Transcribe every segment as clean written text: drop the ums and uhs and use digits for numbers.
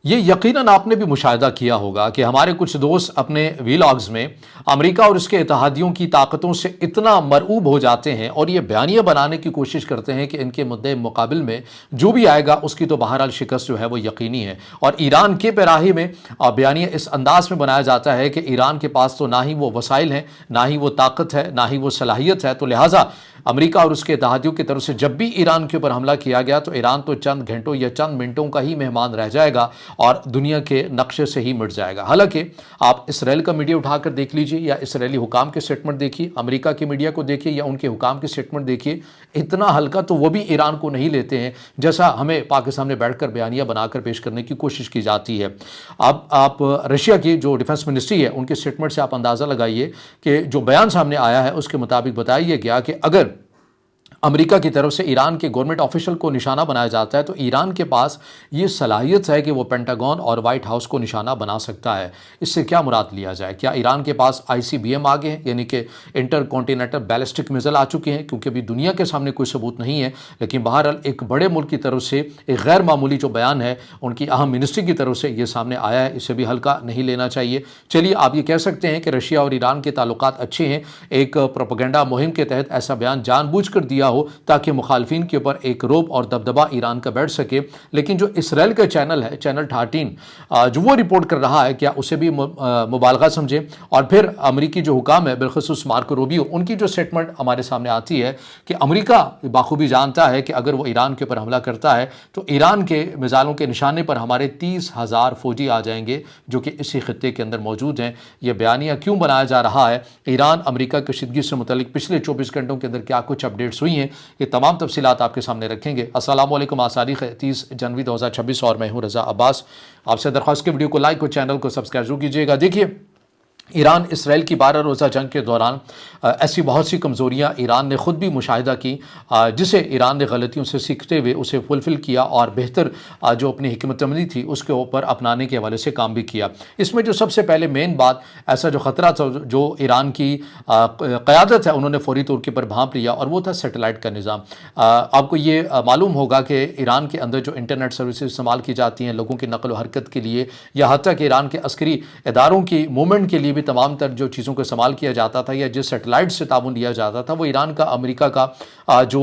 یہ یقیناً آپ نے بھی مشاہدہ کیا ہوگا کہ ہمارے کچھ دوست اپنے ویلاگز میں امریکہ اور اس کے اتحادیوں کی طاقتوں سے اتنا مرعوب ہو جاتے ہیں اور یہ بیانیہ بنانے کی کوشش کرتے ہیں کہ ان کے مدعے مقابل میں جو بھی آئے گا اس کی تو بہرحال شکست جو ہے وہ یقینی ہے۔ اور ایران کے پیراہی میں بیانیہ اس انداز میں بنایا جاتا ہے کہ ایران کے پاس تو نہ ہی وہ وسائل ہیں، نہ ہی وہ طاقت ہے، نہ ہی وہ صلاحیت ہے، تو لہٰذا امریکہ اور اس کے اتحادیوں کی طرف سے جب بھی ایران کے اوپر حملہ کیا گیا تو ایران تو چند گھنٹوں یا چند منٹوں کا ہی مہمان رہ جائے گا اور دنیا کے نقشے سے ہی مٹ جائے گا۔ حالانکہ آپ اسرائیل کا میڈیا اٹھا کر دیکھ لیجئے یا اسرائیلی حکام کے سٹیٹمنٹ دیکھیے، امریکہ کے میڈیا کو دیکھیے یا ان کے حکام کے سٹیٹمنٹ دیکھیے، اتنا ہلکا تو وہ بھی ایران کو نہیں لیتے ہیں جیسا ہمیں پاکستان میں بیٹھ کر بیانیہ بنا کر پیش کرنے کی کوشش کی جاتی ہے۔ اب آپ رشیا کی جو ڈیفنس منسٹری ہے ان کے سٹیٹمنٹ سے آپ اندازہ لگائیے کہ جو بیان سامنے آیا ہے اس کے مطابق بتایا گیا کہ اگر امریکہ کی طرف سے ایران کے گورنمنٹ آفیشل کو نشانہ بنایا جاتا ہے تو ایران کے پاس یہ صلاحیت ہے کہ وہ پینٹاگون اور وائٹ ہاؤس کو نشانہ بنا سکتا ہے۔ اس سے کیا مراد لیا جائے؟ کیا ایران کے پاس ICBM آگے ہیں، یعنی کہ انٹر کانٹیننٹل بیلسٹک میزائل آ چکے ہیں؟ کیونکہ ابھی دنیا کے سامنے کوئی ثبوت نہیں ہے، لیکن بہرحال ایک بڑے ملک کی طرف سے ایک غیر معمولی جو بیان ہے ان کی اہم منسٹری کی طرف سے یہ سامنے آیا ہے، اسے بھی ہلکا نہیں لینا چاہیے۔ چلیے آپ یہ کہہ سکتے ہیں کہ رشیا اور ایران کے تعلقات اچھے ہیں، ایک پروپیگنڈا مہم کے تحت ایسا بیان جان بوجھ کر دیا ہو تاکہ مخالفین کے اوپر ایک رعب اور دبدبہ ایران کا بیٹھ سکے، لیکن جو اسرائیل کا چینل ہے، چینل 13 جو وہ رپورٹ کر رہا ہے، کیا اسے بھی مبالغہ سمجھیں؟ اور پھر امریکی جو حکام ہے بالخصوص مارکو روبیو، ان کی جو سٹیٹمنٹ ہمارے سامنے آتی ہے کہ امریکہ بخوبی جانتا ہے کہ اگر وہ ایران کے اوپر حملہ کرتا ہے تو ایران کے میزائلوں کے نشانے پر ہمارے 30,000 فوجی آ جائیں گے جو کہ اسی خطے کے اندر موجود ہیں۔ یہ بیانیہ کیوں بنایا جا رہا ہے؟ ایران امریکہ کشیدگی سے متعلق پچھلے 24 گھنٹوں کے اندر کیا کچھ اپڈیٹس ہوئی ہیں، یہ تمام تفصیلات آپ کے سامنے رکھیں گے۔ السلام علیکم، آج تاریخ 30 جنوری 2026 اور میں ہوں رضا عباس۔ آپ سے درخواست کے ویڈیو کو لائک اور چینل کو سبسکرائب ضرور کیجیے گا۔ دیکھیے، ایران اسرائیل کی 12 روزہ جنگ کے دوران ایسی بہت سی کمزوریاں ایران نے خود بھی مشاہدہ کی، جسے ایران نے غلطیوں سے سیکھتے ہوئے اسے فلفل کیا اور بہتر جو اپنی حکمت عملی تھی اس کے اوپر اپنانے کے حوالے سے کام بھی کیا۔ اس میں جو سب سے پہلے مین بات، ایسا جو خطرہ تھا جو ایران کی قیادت ہے انہوں نے فوری طور کے پر بھانپ لیا، اور وہ تھا سیٹلائٹ کا نظام۔ آپ کو یہ معلوم ہوگا کہ ایران کے اندر جو انٹرنیٹ سروسز استعمال کی جاتی ہیں لوگوں کی نقل و حرکت کے لیے، یا حتیٰ کہ ایران کے عسکری اداروں کی موومنٹ کے لیے بھی تمام تر جو چیزوں کو استعمال کیا جاتا تھا یا جس سیٹلائٹ سے تعاون لیا جاتا تھا وہ ایران کا امریکہ کا جو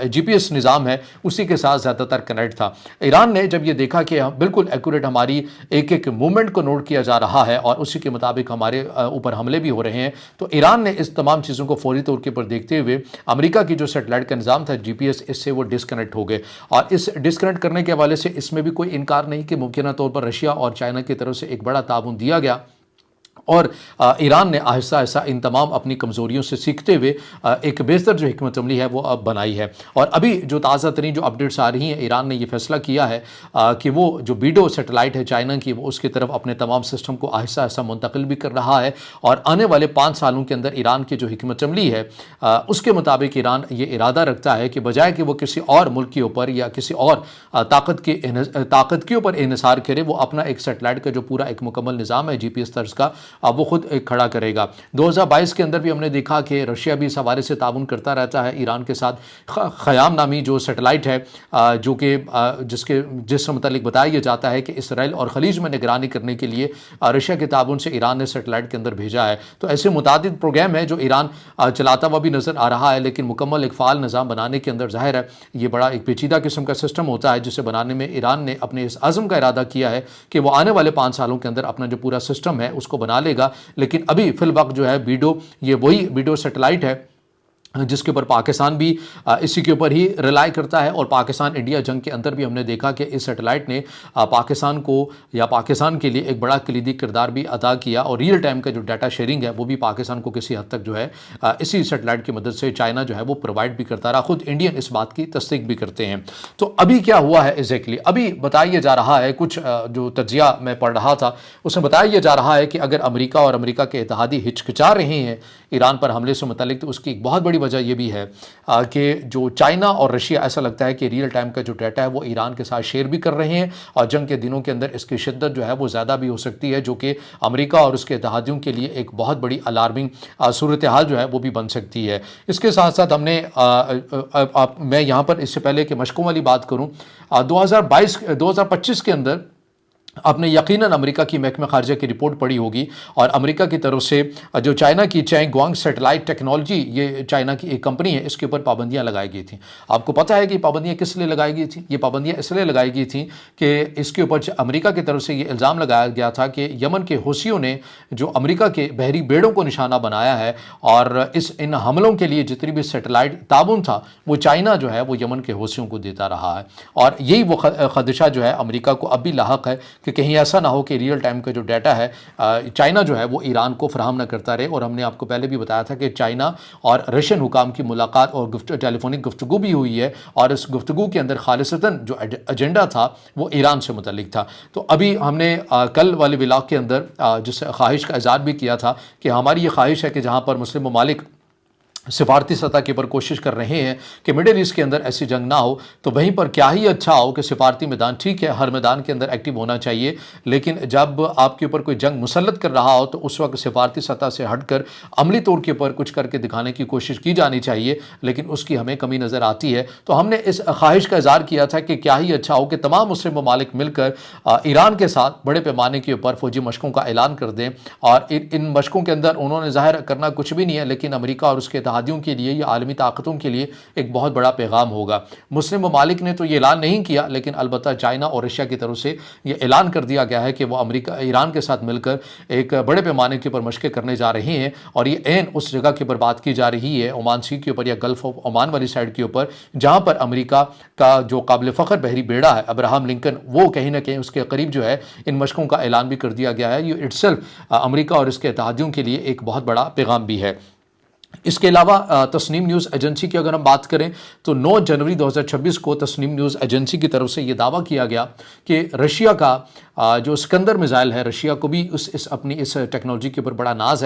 GPS نظام ہے اسی کے ساتھ زیادہ تر کنیکٹ تھا۔ ایران نے جب یہ دیکھا کہ بالکل ایکوریٹ ہماری ایک ایک موومنٹ کو نوٹ کیا جا رہا ہے اور اسی کے مطابق ہمارے اوپر حملے بھی ہو رہے ہیں، تو ایران نے اس تمام چیزوں کو فوری طور کے پر دیکھتے ہوئے امریکہ کی جو سیٹلائٹ کا نظام تھا GPS، اس سے وہ ڈسکنیکٹ ہو گئے۔ اور اس ڈسکنیکٹ کرنے کے حوالے سے اس میں بھی کوئی انکار نہیں کہ ممکنہ طور پر رشیا اور چائنا کی طرف سے ایک بڑا تعاون دیا گیا، اور ایران نے آہستہ آہستہ ان تمام اپنی کمزوریوں سے سیکھتے ہوئے ایک بہتر جو حکمت عملی ہے وہ اب بنائی ہے۔ اور ابھی جو تازہ ترین جو اپڈیٹس آ رہی ہیں، ایران نے یہ فیصلہ کیا ہے کہ وہ جو بیڈو سیٹلائٹ ہے چائنا کی، وہ اس کی طرف اپنے تمام سسٹم کو آہستہ آہستہ منتقل بھی کر رہا ہے، اور آنے والے 5 سالوں کے اندر ایران کی جو حکمت عملی ہے اس کے مطابق ایران یہ ارادہ رکھتا ہے کہ بجائے کہ وہ کسی اور ملک کے اوپر یا کسی اور طاقت کے اوپر انحصار کرے، وہ اپنا ایک سیٹلائٹ کا جو پورا ایک مکمل نظام ہے GPS طرز کا وہ خود کھڑا کرے گا۔ 2022 کے اندر بھی ہم نے دیکھا کہ رشیا بھی اس حوالے سے تعاون کرتا رہتا ہے ایران کے ساتھ۔ خیام نامی جو سیٹلائٹ ہے جو کہ جس سے متعلق بتایا یہ جاتا ہے کہ اسرائیل اور خلیج میں نگرانی کرنے کے لیے رشیا کے تعاون سے ایران نے سیٹلائٹ کے اندر بھیجا ہے۔ تو ایسے متعدد پروگرام ہیں جو ایران چلاتا ہوا بھی نظر آ رہا ہے، لیکن مکمل ایک فعال نظام بنانے کے اندر ظاہر ہے یہ بڑا ایک پیچیدہ قسم کا سسٹم ہوتا ہے، جسے بنانے میں ایران نے اپنے اس عزم کا ارادہ کیا ہے کہ وہ آنے والے 5 سالوں کے اندر اپنا جو پورا سسٹم ہے اس کو بنا لے گا۔ لیکن ابھی فی الوقت جو ہے بیڈو، یہ وہی بیڈو سیٹلائٹ ہے جس کے اوپر پاکستان بھی اسی کے اوپر ہی ریلائی کرتا ہے، اور پاکستان انڈیا جنگ کے اندر بھی ہم نے دیکھا کہ اس سیٹلائٹ نے پاکستان کو یا پاکستان کے لیے ایک بڑا کلیدی کردار بھی ادا کیا، اور ریئل ٹائم کا جو ڈیٹا شیئرنگ ہے وہ بھی پاکستان کو کسی حد تک جو ہے اسی سیٹلائٹ کی مدد سے چائنا جو ہے وہ پرووائڈ بھی کرتا رہا، خود انڈین اس بات کی تصدیق بھی کرتے ہیں۔ تو ابھی کیا ہوا ہے ایگزیکٹلی؟ ابھی بتایا جا رہا ہے، کچھ جو تجزیہ میں پڑھ رہا تھا اس میں بتایا جا رہا ہے کہ اگر امریکہ اور امریکہ کے اتحادی ہچکچا رہے ہیں ایران پر حملے سے متعلق، تو اس کی ایک بہت بڑی وجہ یہ بھی ہے کہ جو چائنا اور رشیا، ایسا لگتا ہے کہ ریئل ٹائم کا جو ڈیٹا ہے وہ ایران کے ساتھ شیئر بھی کر رہے ہیں، اور جنگ کے دنوں کے اندر اس کی شدت جو ہے وہ زیادہ بھی ہو سکتی ہے، جو کہ امریکہ اور اس کے اتحادیوں کے لیے ایک بہت بڑی الارمنگ صورتحال جو ہے وہ بھی بن سکتی ہے۔ اس کے ساتھ ساتھ ہم نے میں یہاں پر اس سے پہلے کہ مشکوں والی بات کروں، 2025 کے اندر آپ نے یقیناً امریکہ کی محکمہ خارجہ کی رپورٹ پڑھی ہوگی، اور امریکہ کی طرف سے جو چائنا کی چینگ گوانگ سیٹلائٹ ٹیکنالوجی، یہ چائنا کی ایک کمپنی ہے، اس کے اوپر پابندیاں لگائی گئی تھیں۔ آپ کو پتہ ہے کہ یہ پابندیاں کس لیے لگائی گئی تھیں؟ یہ پابندیاں اس لیے لگائی گئی تھیں کہ اس کے اوپر امریکہ کی طرف سے یہ الزام لگایا گیا تھا کہ یمن کے حوثیوں نے جو امریکہ کے بحری بیڑوں کو نشانہ بنایا ہے، اور ان حملوں کے لیے جتنی بھی سیٹلائٹ تعاون تھا وہ چائنا جو ہے وہ یمن کے حوثیوں کو دیتا رہا ہے، اور یہی وہ خدشہ جو ہے امریکہ کو اب بھی لاحق ہے کہ کہیں ایسا نہ ہو کہ ریئل ٹائم کا جو ڈیٹا ہے چائنا جو ہے وہ ایران کو فراہم نہ کرتا رہے۔ اور ہم نے آپ کو پہلے بھی بتایا تھا کہ چائنا اور رشین حکام کی ملاقات اور ٹیلی فونک گفتگو بھی ہوئی ہے، اور اس گفتگو کے اندر خالصتاً جو ایجنڈا تھا وہ ایران سے متعلق تھا۔ تو ابھی ہم نے کل والے ولاگ کے اندر جس خواہش کا اظہار بھی کیا تھا کہ ہماری یہ خواہش ہے کہ جہاں پر مسلم ممالک سفارتی سطح کے پر کوشش کر رہے ہیں کہ مڈل ایسٹ کے اندر ایسی جنگ نہ ہو، تو وہیں پر کیا ہی اچھا ہو کہ سفارتی میدان ٹھیک ہے، ہر میدان کے اندر ایکٹیو ہونا چاہیے، لیکن جب آپ کے اوپر کوئی جنگ مسلط کر رہا ہو تو اس وقت سفارتی سطح سے ہٹ کر عملی طور کے اوپر کچھ کر کے دکھانے کی کوشش کی جانی چاہیے، لیکن اس کی ہمیں کمی نظر آتی ہے۔ تو ہم نے اس خواہش کا اظہار کیا تھا کہ کیا ہی اچھا ہو کہ تمام مسلم ممالک مل کر ایران کے ساتھ بڑے پیمانے کے اوپر فوجی مشقوں کا اعلان کر دیں، اور ان مشقوں کے اندر انہوں نے ظاہر کرنا کچھ بھی نہیں ہے، لیکن امریکہ اور اس کے اتحادیوں کے لیے یہ عالمی طاقتوں کے لیے ایک بہت بڑا پیغام ہوگا۔ مسلم ممالک نے تو یہ اعلان نہیں کیا، لیکن البتہ چائنا اور رشیا کی طرف سے یہ اعلان کر دیا گیا ہے کہ وہ امریکہ ایران کے ساتھ مل کر ایک بڑے پیمانے کے اوپر مشقیں کرنے جا رہے ہیں، اور یہ عین اس جگہ کے اوپر بات کی جا رہی ہے، عمان سی کے اوپر یا گلف آف عمان والی سائڈ کے اوپر، جہاں پر امریکہ کا جو قابل فخر بحری بیڑا ہے ابراہم لنکن، وہ کہیں نہ کہیں اس کے قریب جو ہے ان مشقوں کا اعلان بھی کر دیا گیا ہے۔ یہ اٹ سیلف امریکہ اور اس کے اتحادیوں کے لیے ایک بہت بڑا پیغام بھی ہے۔ اس کے علاوہ تسنیم نیوز ایجنسی کی اگر ہم بات کریں تو 9 جنوری 2026 کو تسنیم نیوز ایجنسی کی طرف سے یہ دعویٰ کیا گیا کہ رشیا کا جو اسکندر میزائل ہے، رشیا کو بھی اپنی اس ٹیکنالوجی کے اوپر بڑا ناز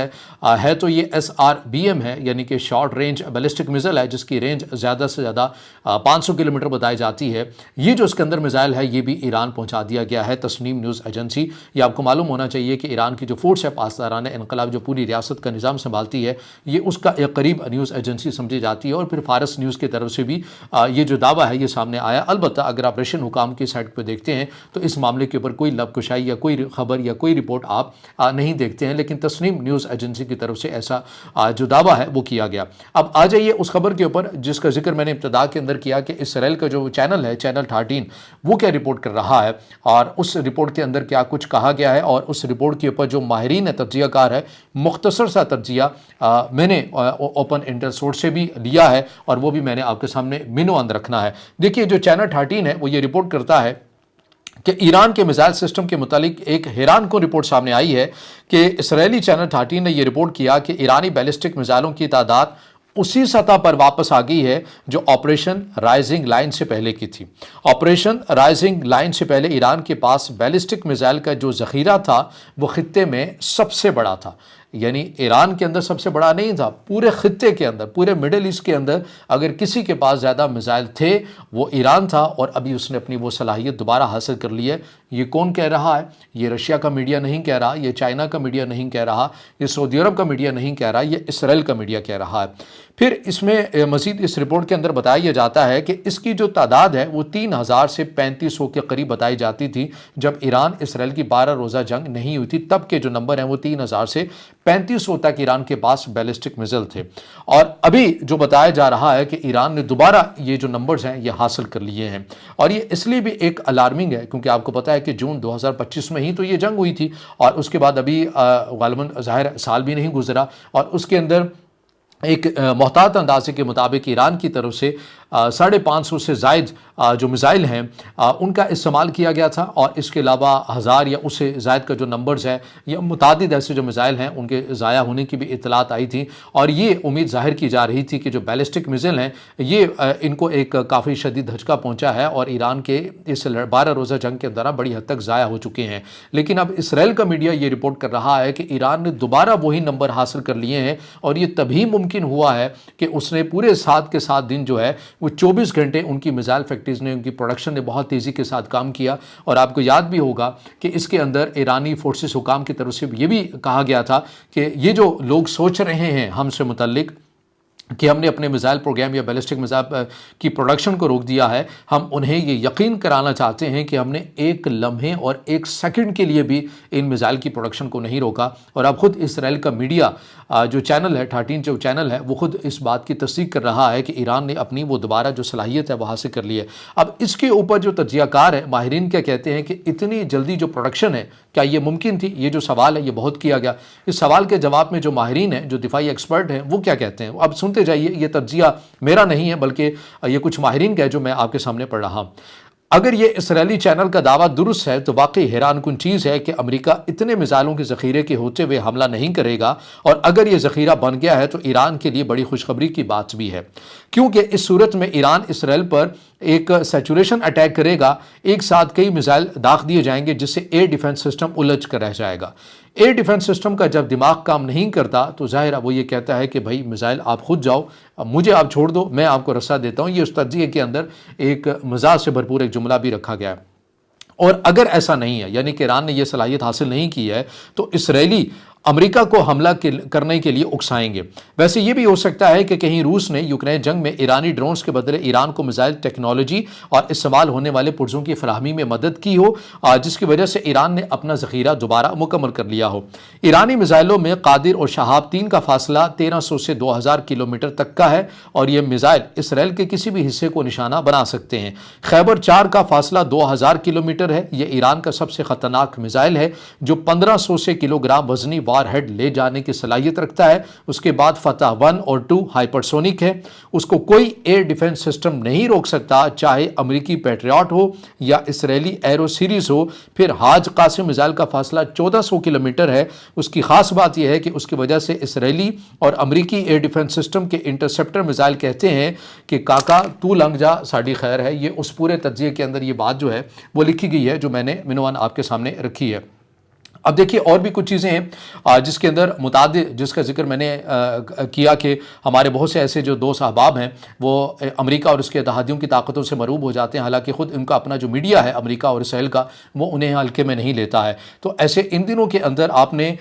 ہے تو یہ SRBM ہے، یعنی کہ شارٹ رینج بیلسٹک میزائل ہے، جس کی رینج زیادہ سے زیادہ 500 کلومیٹر بتائی جاتی ہے۔ یہ جو اسکندر میزائل ہے یہ بھی ایران پہنچا دیا گیا ہے۔ تسنیم نیوز ایجنسی، یہ آپ کو معلوم ہونا چاہیے کہ ایران کی جو فورس ہے پاسداران انقلاب جو پوری ریاست کا نظام سنبھالتی ہے، یہ اس کا ایک قریب نیوز ایجنسی سمجھی جاتی ہے، اور پھر فارس نیوز کی طرف سے بھی یہ جو دعویٰ ہے یہ سامنے آیا۔ البتہ اگر آپ رشین حکام کی سائٹ پہ دیکھتے ہیں تو اس معاملے کے اوپر کوئی لب کشائی یا کوئی خبر یا کوئی رپورٹ آپ نہیں دیکھتے ہیں، لیکن تسنیم نیوز ایجنسی کی طرف سے ایسا جو دعویٰ ہے وہ کیا گیا۔ اب آ جائیے اس خبر کے اوپر جس کا ذکر میں نے ابتدا کے اندر کیا کہ اسرائیل کا جو چینل ہے، چینل 13، وہ کیا رپورٹ کر رہا ہے، اور اس رپورٹ کے اندر کیا کچھ کہا گیا ہے، اور اس رپورٹ کے اوپر جو ماہرین تجزیہ کار ہے، مختصر سا تجزیہ میں نے اوپن انٹر سورس سے بھی لیا ہے، اور وہ بھی میں نے آپ کے سامنے منو اند رکھنا ہے۔ دیکھیے جو چینل 13 ہے وہ یہ رپورٹ کرتا ہے کہ ایران کے میزائل سسٹم کے متعلق ایک حیران کن رپورٹ سامنے آئی ہے کہ اسرائیلی چینل 13 نے یہ رپورٹ کیا کہ ایرانی بیلسٹک میزائلوں کی تعداد اسی سطح پر واپس آ گئی ہے جو آپریشن رائزنگ لائن سے پہلے کی تھی۔ آپریشن رائزنگ لائن سے پہلے ایران کے پاس بیلسٹک میزائل کا جو ذخیرہ تھا وہ خطے میں سب سے بڑا تھا، یعنی ایران کے اندر سب سے بڑا نہیں تھا، پورے خطے کے اندر، پورے مڈل ایسٹ کے اندر اگر کسی کے پاس زیادہ میزائل تھے وہ ایران تھا، اور ابھی اس نے اپنی وہ صلاحیت دوبارہ حاصل کر لی ہے۔ یہ کون کہہ رہا ہے؟ یہ رشیا کا میڈیا نہیں کہہ رہا، یہ چائنا کا میڈیا نہیں کہہ رہا، یہ سعودی عرب کا میڈیا نہیں کہہ رہا، یہ اسرائیل کا میڈیا کہہ رہا ہے۔ پھر اس میں مزید اس رپورٹ کے اندر بتایا جاتا ہے کہ اس کی جو تعداد ہے وہ 3000 سے 3500 کے قریب بتائی جاتی تھی جب ایران اسرائیل کی 12 روزہ جنگ نہیں ہوئی تھی، تب کے جو نمبر ہیں وہ 3000 سے 3500 تک ایران کے پاس بیلسٹک میزائل تھے، اور ابھی جو بتایا جا رہا ہے کہ ایران نے دوبارہ یہ جو نمبرز ہیں یہ حاصل کر لیے ہیں، اور یہ اس لیے بھی ایک الارمنگ ہے کیونکہ آپ کو پتہ ہے کہ جون 2025 میں ہی تو یہ جنگ ہوئی تھی، اور اس کے بعد ابھی غالباً ظاہر سال بھی نہیں گزرا، اور اس کے اندر ایک محتاط اندازے کے مطابق ایران کی طرف سے 550 سے زائد جو میزائل ہیں ان کا استعمال کیا گیا تھا، اور اس کے علاوہ 1000 یا اس سے زائد کا جو نمبرز ہے یا متعدد ایسے جو میزائل ہیں ان کے ضائع ہونے کی بھی اطلاعات آئی تھی، اور یہ امید ظاہر کی جا رہی تھی کہ جو بیلسٹک میزائل ہیں یہ ان کو ایک کافی شدید دھچکا پہنچا ہے، اور ایران کے اس 12 روزہ جنگ کے دوران بڑی حد تک ضائع ہو چکے ہیں۔ لیکن اب اسرائیل کا میڈیا یہ رپورٹ کر رہا ہے کہ ایران نے دوبارہ وہی نمبر حاصل کر لیے ہیں، اور یہ تبھی ممکن ہوا ہے کہ اس نے پورے 7 کے 7 دن جو ہے وہ 24 گھنٹے ان کی میزائل فیکٹریز نے، ان کی پروڈکشن نے بہت تیزی کے ساتھ کام کیا، اور آپ کو یاد بھی ہوگا کہ اس کے اندر ایرانی فورسز حکام کی طرف سے یہ بھی کہا گیا تھا کہ یہ جو لوگ سوچ رہے ہیں ہم سے متعلق کہ ہم نے اپنے میزائل پروگرام یا بیلسٹک میزائل کی پروڈکشن کو روک دیا ہے، ہم انہیں یہ یقین کرانا چاہتے ہیں کہ ہم نے ایک لمحے اور ایک سیکنڈ کے لیے بھی ان میزائل کی پروڈکشن کو نہیں روکا۔ اور اب خود اسرائیل کا میڈیا جو چینل ہے 13 جو چینل ہے وہ خود اس بات کی تصدیق کر رہا ہے کہ ایران نے اپنی وہ دوبارہ جو صلاحیت ہے وہ حاصل کر لی ہے۔ اب اس کے اوپر جو تجزیہ کار ہیں، ماہرین کیا کہتے ہیں کہ اتنی جلدی جو پروڈکشن ہے کیا یہ ممکن تھی؟ یہ جو سوال ہے یہ بہت کیا گیا۔ اس سوال کے جواب میں جو ماہرین ہیں، جو دفاعی ایکسپرٹ ہیں، وہ کیا کہتے ہیں اب سنتے جائیے۔ یہ تجزیہ میرا نہیں ہے بلکہ یہ کچھ ماہرین کا ہے جو میں آپ کے سامنے پڑھ رہا ہوں۔ اگر یہ اسرائیلی چینل کا دعویٰ درست ہے تو واقعی حیران کن چیز ہے کہ امریکہ اتنے میزائلوں کے ذخیرے کے ہوتے ہوئے حملہ نہیں کرے گا، اور اگر یہ ذخیرہ بن گیا ہے تو ایران کے لیے بڑی خوشخبری کی بات بھی ہے، کیونکہ اس صورت میں ایران اسرائیل پر ایک سیچوریشن اٹیک کرے گا، ایک ساتھ کئی میزائل داغ دیے جائیں گے جس سے ایئر ڈیفنس سسٹم الجھ کر رہ جائے گا۔ ایئر ڈیفنس سسٹم کا جب دماغ کام نہیں کرتا تو ظاہر ہے وہ یہ کہتا ہے کہ بھائی میزائل آپ خود جاؤ، مجھے آپ چھوڑ دو، میں آپ کو رسہ دیتا ہوں۔ یہ اس تجزیے کے اندر ایک مزاح سے بھرپور ایک جملہ بھی رکھا گیا ہے۔ اور اگر ایسا نہیں ہے، یعنی کہ ایران نے یہ صلاحیت حاصل نہیں کی ہے، تو اسرائیلی امریکہ کو حملہ کرنے کے لیے اکسائیں گے۔ ویسے یہ بھی ہو سکتا ہے کہ کہیں روس نے یوکرین جنگ میں ایرانی ڈرونز کے بدلے ایران کو میزائل ٹیکنالوجی اور استعمال ہونے والے پرزوں کی فراہمی میں مدد کی ہو، جس کی وجہ سے ایران نے اپنا ذخیرہ دوبارہ مکمل کر لیا ہو۔ ایرانی میزائلوں میں قادر اور شہاب 3 کا فاصلہ 1300 سے 2000 کلومیٹر تک کا ہے، اور یہ میزائل اسرائیل کے کسی بھی حصے کو نشانہ بنا سکتے ہیں۔ خیبر 4 کا فاصلہ 2000 کلومیٹر ہے۔ یہ ایران کا سب سے خطرناک میزائل ہے جو 1500 سے کلو گرام وزنی وار ہیڈ لے جانے کی صلاحیت رکھتا ہے۔ اس کے بعد فتح 1 اور 2 ہائپرسونک ہے۔ اس کو کوئی ایئر ڈیفنس سسٹم نہیں روک سکتا، چاہے امریکی پیٹریاٹ ہو یا اسرائیلی ایرو سیریز ہو۔ پھر حاج قاسم میزائل کا فاصلہ 1400 کلومیٹر ہے۔ اس کی خاص بات یہ ہے کہ اس کی وجہ سے اسرائیلی اور امریکی ایئر ڈیفنس سسٹم کے انٹرسپٹر میزائل کہتے ہیں کہ کاکا تو لنگ جا ساڑی خیر ہے۔ یہ اس پورے تجزیے کے اندر یہ بات جو ہے وہ لکھی گئی ہے جو میں نے عنوان آپ کے سامنے رکھی ہے۔ اب دیکھیے اور بھی کچھ چیزیں ہیں جس کے اندر متعدد، جس کا ذکر میں نے کیا کہ ہمارے بہت سے ایسے جو دوست احباب ہیں وہ امریکہ اور اس کے اتحادیوں کی طاقتوں سے مرعوب ہو جاتے ہیں، حالانکہ خود ان کا اپنا جو میڈیا ہے امریکہ اور اسرائیل کا وہ انہیں ہلکے میں نہیں لیتا ہے۔ تو ایسے ان دنوں کے اندر آپ نے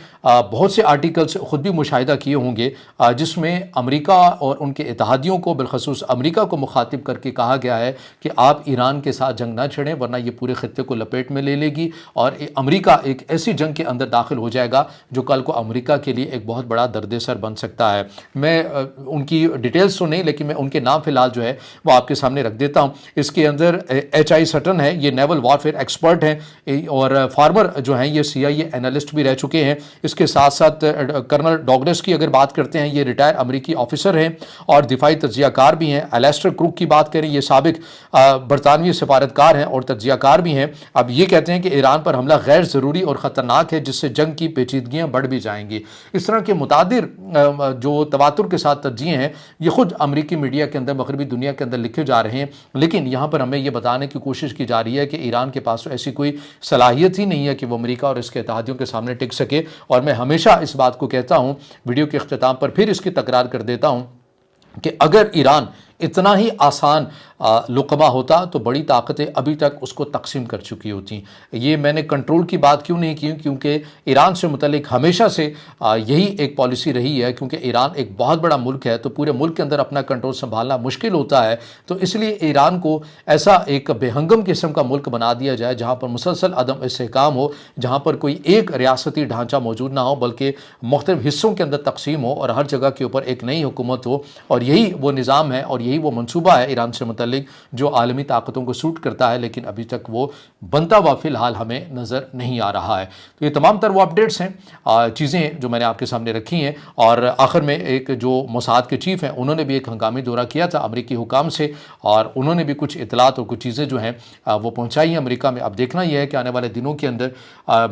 بہت سے آرٹیکلز خود بھی مشاہدہ کیے ہوں گے جس میں امریکہ اور ان کے اتحادیوں کو، بالخصوص امریکہ کو مخاطب کر کے کہا گیا ہے کہ آپ ایران کے ساتھ جنگ نہ چھڑیں ورنہ یہ پورے خطے کو لپیٹ میں لے لے گی، اور امریکہ ایک ایسی جنگ کے اندر داخل ہو جائے گا جو کل کو امریکہ کے لیے ایک بہت بڑا دردِ سر بن سکتا ہے۔ میں ان کی ڈیٹیلز تو نہیں، لیکن میں ان کے نام فی الحال جو ہے وہ آپ کے سامنے رکھ دیتا ہوں۔ اس کے اندر HI سٹن ہے، یہ نیول وارفیئر ایکسپرٹ ہیں اور فارمر جو ہیں یہ CIA اینالسٹ بھی رہ چکے ہیں۔ اس کے ساتھ ساتھ کرنل ڈاگلس کی اگر بات کرتے ہیں، یہ ریٹائر امریکی آفیسر ہیں اور دفاعی تجزیہ کار بھی ہیں۔ الیسٹر کروک کی بات کریں، یہ سابق برطانوی سفارتکار ہیں اور تجزیہ کار بھی ہیں۔ اب یہ کہتے ہیں کہ ایران پر حملہ غیر ضروری اور خطرناک ہے جس سے جنگ کی پیچیدگیاں بڑھ بھی جائیں گی۔ اس طرح کے متعدد جو تواتر کے ساتھ تجزیے ہیں یہ خود امریکی میڈیا کے اندر، مغربی دنیا کے اندر لکھے جا رہے ہیں، لیکن یہاں پر ہمیں یہ بتانے کی کوشش کی جا رہی ہے کہ ایران کے پاس ایسی کوئی صلاحیت ہی نہیں ہے کہ وہ امریکہ اور اس کے اتحادیوں کے سامنے ٹک سکے۔ اور میں ہمیشہ اس بات کو کہتا ہوں، ویڈیو کے اختتام پر پھر اس کی تکرار کر دیتا ہوں کہ اگر ایران اتنا ہی آسان لقمہ ہوتا تو بڑی طاقتیں ابھی تک اس کو تقسیم کر چکی ہوتی۔ یہ میں نے کنٹرول کی بات کیوں نہیں کی، کیونکہ ایران سے متعلق ہمیشہ سے یہی ایک پالیسی رہی ہے، کیونکہ ایران ایک بہت بڑا ملک ہے تو پورے ملک کے اندر اپنا کنٹرول سنبھالنا مشکل ہوتا ہے، تو اس لیے ایران کو ایسا ایک بے ہنگم قسم کا ملک بنا دیا جائے جہاں پر مسلسل عدم استحکام ہو، جہاں پر کوئی ایک ریاستی ڈھانچہ موجود نہ ہو بلکہ مختلف حصوں کے اندر تقسیم ہو اور ہر جگہ کے اوپر ایک نئی حکومت ہو۔ اور یہی وہ نظام ہے اور یہی وہ منصوبہ ہے ایران سے متعلق جو عالمی طاقتوں کو سوٹ کرتا ہے، لیکن ابھی تک وہ بنتا ہوا فی الحال ہمیں نظر نہیں آ رہا ہے۔ تو یہ تمام تر وہ اپڈیٹس ہیں، چیزیں جو میں نے آپ کے سامنے رکھی ہیں۔ اور آخر میں ایک جو موساد کے چیف ہیں انہوں نے بھی ایک ہنگامی دورہ کیا تھا امریکی حکام سے، اور انہوں نے بھی کچھ اطلاعات اور کچھ چیزیں جو ہیں وہ پہنچائی ہیں امریکہ میں۔ اب دیکھنا یہ ہے کہ آنے والے دنوں کے اندر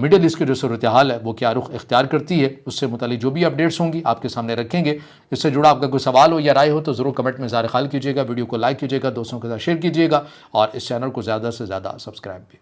مڈل ایسٹ کی جو صورتحال ہے وہ کیا رخ اختیار کرتی ہے۔ اس سے متعلق جو بھی اپڈیٹس ہوں گی آپ کے سامنے رکھیں گے۔ اس سے جڑا آپ کا کوئی سوال ہو یا رائے ہو تو ضرور کمنٹ میں اظہار خیال کیجیے گا، ویڈیو کو لائک کیجیے گا، دوستوں کے ساتھ شیئر کیجیے گا، اور اس چینل کو زیادہ سے زیادہ سبسکرائب بھی۔